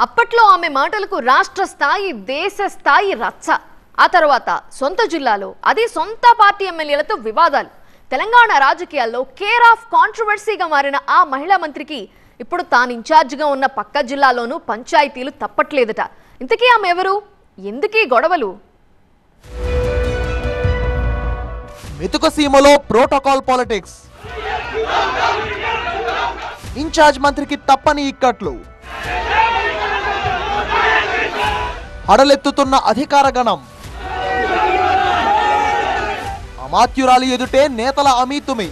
అప్పట్లో ఆమె మాటలకు రాష్ట్ర స్థాయి దేశ స్థాయి రచ్చ. ఆ తర్వాత సొంత జిల్లాలో అది సొంత పార్టీ ఎమ్మెల్యేలతో వివాదాలు. తెలంగాణ రాజకీయాల్లో కేర్ ఆఫ్ కాంట్రవర్సీగా మారిన ఆ మహిళా మంత్రికి ఇప్పుడు తాను ఇన్ఛార్జిగా ఉన్న పక్క జిల్లాలోనూ పంచాయతీలు తప్పట్లేదట. ఇంతకీ ఆమె ఎవరు? ఎందుకీ గొడవలు? మెతుకు సీమలో ప్రోటోకాల్ పాలిటిక్స్. ఇన్ఛార్జ్ మంత్రికి తప్పని ఇక్కట్లు. హడలెత్తుతున్న అధికార గణం. అమాత్యురాలి ఎదుటే నేతల అమీతుమి.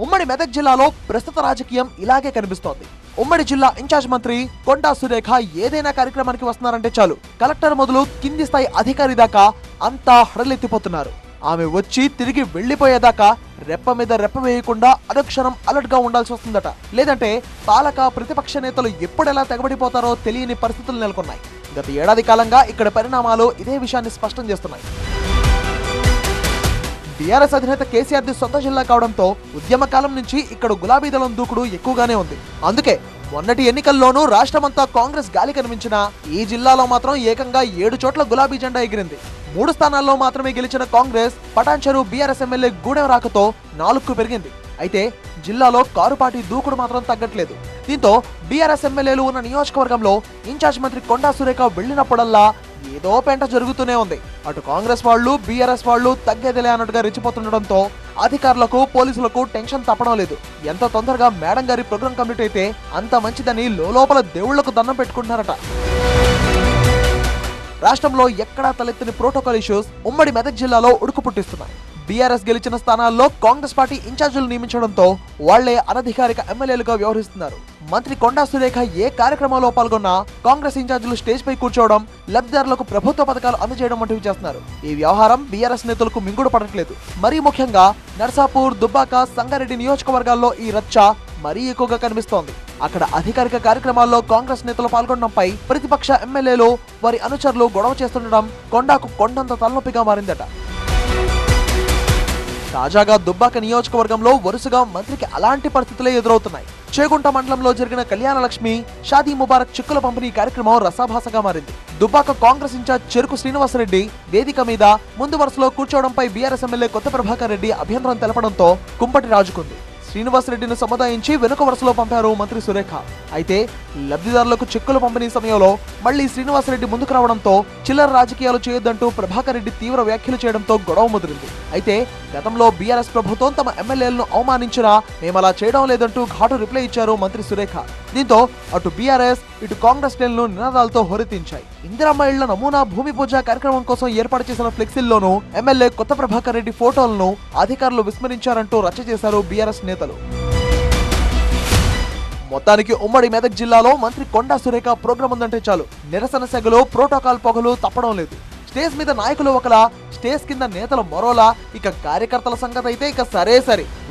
ఉమ్మడి మెదక్ జిల్లాలో ప్రస్తుత రాజకీయం ఇలాగే కనిపిస్తోంది. ఉమ్మడి జిల్లా ఇన్ఛార్జ్ మంత్రి కొండా సురేఖ ఏదైనా కార్యక్రమానికి వస్తున్నారంటే చాలు కలెక్టర్ మొదలు కింది స్థాయి అధికారి దాకా అంతా హడలెత్తిపోతున్నారు. ఆమె వచ్చి తిరిగి వెళ్లిపోయేదాకా రెప్ప మీద రెప్ప వేయకుండా అనుక్షణం అలర్ట్ గా ఉండాల్సి వస్తుందట. లేదంటే పాలక ప్రతిపక్ష నేతలు ఎప్పుడెలా తెగబడిపోతారో తెలియని పరిస్థితులు నెలకొన్నాయి. గత ఏడాది కాలంగా ఇక్కడ పరిణామాలు ఇదే విషయాన్ని స్పష్టం చేస్తున్నాయి. టీఆర్ఎస్ అధినేత కేసీఆర్ ది సొంత జిల్లా కావడంతో ఉద్యమ కాలం నుంచి ఇక్కడ గులాబీ దళం దూకుడు ఎక్కువగానే ఉంది. అందుకే మొన్నటి ఎన్నికల్లోనూ రాష్ట్రమంతా కాంగ్రెస్ గాలి కనిపించినా ఈ జిల్లాలో మాత్రం ఏకంగా 7 చోట్ల గులాబీ జెండా ఎగిరింది. 3 స్థానాల్లో మాత్రమే గెలిచిన కాంగ్రెస్ పటాన్చెరు బీఆర్ఎస్ ఎమ్మెల్యే గూడెం రాకతో 4కు పెరిగింది. అయితే జిల్లాలో కారుపాటి దూకుడు మాత్రం తగ్గట్లేదు. దీంతో బీఆర్ఎస్ ఎమ్మెల్యేలు ఉన్న నియోజకవర్గంలో ఇన్ఛార్జ్ మంత్రి కొండా సురేఖ వెళ్లినప్పుడల్లా ఏదో పెంట జరుగుతూనే ఉంది. అటు కాంగ్రెస్ వాళ్ళు బీఆర్ఎస్ వాళ్ళు తగ్గేదిలే అన్నట్టుగా రెచ్చిపోతుండటంతో అధికారులకు పోలీసులకు టెన్షన్ తప్పడం లేదు. ఎంత తొందరగా మేడం గారి ప్రోగ్రాం కంప్లీట్ అయితే అంత మంచిదని లోపల దేవుళ్లకు దండం పెట్టుకుంటున్నారట. రాష్ట్రంలో ఎక్కడా తలెత్తిన ప్రోటోకాల్ ఇష్యూస్ ఉమ్మడి మెదక్ జిల్లాలో ఉడుకు పుట్టిస్తున్నాయి. బీఆర్ఎస్ గెలిచిన స్థానాల్లో కాంగ్రెస్ పార్టీ ఇన్ఛార్జీలు నియమించడంతో వాళ్లే అనధికారిక ఎమ్మెల్యేలుగా వ్యవహరిస్తున్నారు. మంత్రి కొండా సురేఖ ఏ కార్యక్రమంలో పాల్గొన్నా కాంగ్రెస్ ఇన్ఛార్జీలు స్టేజ్ పై కూర్చోవడం, లబ్ధిదారులకు ప్రభుత్వ పథకాలు అందజేయడం వంటివి చేస్తున్నారు. ఈ వ్యవహారం బీఆర్ఎస్ నేతలకు మింగుడు పడట్లేదు. మరీ ముఖ్యంగా నర్సాపూర్, దుబ్బాక, సంగారెడ్డి నియోజకవర్గాల్లో ఈ రచ్చ మరీ ఎక్కువగా కనిపిస్తోంది. అక్కడ అధికారిక కార్యక్రమాల్లో కాంగ్రెస్ నేతలు పాల్గొనడంపై ప్రతిపక్ష ఎమ్మెల్యేలు వారి అనుచరులు గొడవ చేస్తుండడం కొండాకు కొండంత తలనొప్పిగా మారిందట. తాజాగా దుబ్బాక నియోజకవర్గంలో వరుసగా మంత్రికి అలాంటి పరిస్థితులే ఎదురవుతున్నాయి. చేగుంట మండలంలో జరిగిన కళ్యాణ లక్ష్మి షాదీ ముబారక్ చిక్కుల పంపిణీ కార్యక్రమం రసాభాసగా మారింది. దుబ్బాక కాంగ్రెస్ ఇన్ఛార్జ్ చెరుకు శ్రీనివాసరెడ్డి వేదిక మీద ముందు వరుసలో కూర్చోవడంపై బీఆర్ఎస్ ఎమ్మెల్యే కొత్త ప్రభాకర్ రెడ్డి అభ్యంతరం తెలపడంతో కుంపటి రాజుకుంది. శ్రీనివాసరెడ్డిని సముదాయించి వెనుక వరుసలో పంపారు మంత్రి సురేఖ. అయితే లబ్ధిదారులకు చెక్కులు పంపిణీ సమయంలో మళ్లీ శ్రీనివాసరెడ్డి ముందుకు రావడంతో చిల్లర రాజకీయాలు చేయొద్దంటూ ప్రభాకర్ రెడ్డి తీవ్ర వ్యాఖ్యలు చేయడంతో గొడవ ముదిరింది. అయితే గతంలో బీఆర్ఎస్ ప్రభుత్వం తమ ఎమ్మెల్యేలను అవమానించినా మేమలా చేయడం లేదంటూ ఘాటు రిప్లై ఇచ్చారు మంత్రి సురేఖ. దీంతో అటు బీఆర్ఎస్ ఇటు కాంగ్రెస్ శ్రేణులు నినాదాలతో హోరెత్తించాయి. ఇందిరమ్మ ఇళ్ల నమూనా భూమి పూజ కార్యక్రమం కోసం ఏర్పాటు చేసిన ఫ్లెక్సీల్లోనూ ఎమ్మెల్యే కొత్త ప్రభాకర్ రెడ్డి ఫోటోలను అధికారులు విస్మరించారంటూ రచ్చ చేశారు బీఆర్ఎస్ నేతలు. మొత్తానికి ఉమ్మడి మెదక్ జిల్లాలో మంత్రి కొండా సురేఖ ప్రోగ్రాం ఉందంటే చాలు నిరసన సెగలు, ప్రోటోకాల్ పొగలు తప్పడం లేదు. స్టేజ్ మీద నాయకులు ఒకలా, స్టేజ్ కింద నేతలు మరోలా, ఇక కార్యకర్తల సంగతి అయితే ఇక సరే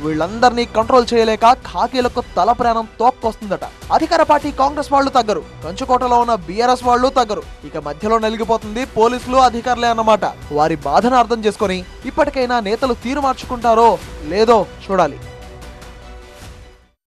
వీళ్ళందరినీ కంట్రోల్ చేయలేక ఖాకీలకు తల ప్రాణం తోక్కొస్తుందట. అధికార పార్టీ కాంగ్రెస్ వాళ్ళు తగ్గరు, కంచుకోటలో ఉన్న బీఆర్ఎస్ వాళ్ళు తగ్గరు. ఇక మధ్యలో నలిగిపోతుంది పోలీసులు, అధికారులే అన్నమాట. వారి బాధను అర్థం చేసుకొని ఇప్పటికైనా నేతలు తీరు మార్చుకుంటారో లేదో చూడాలి.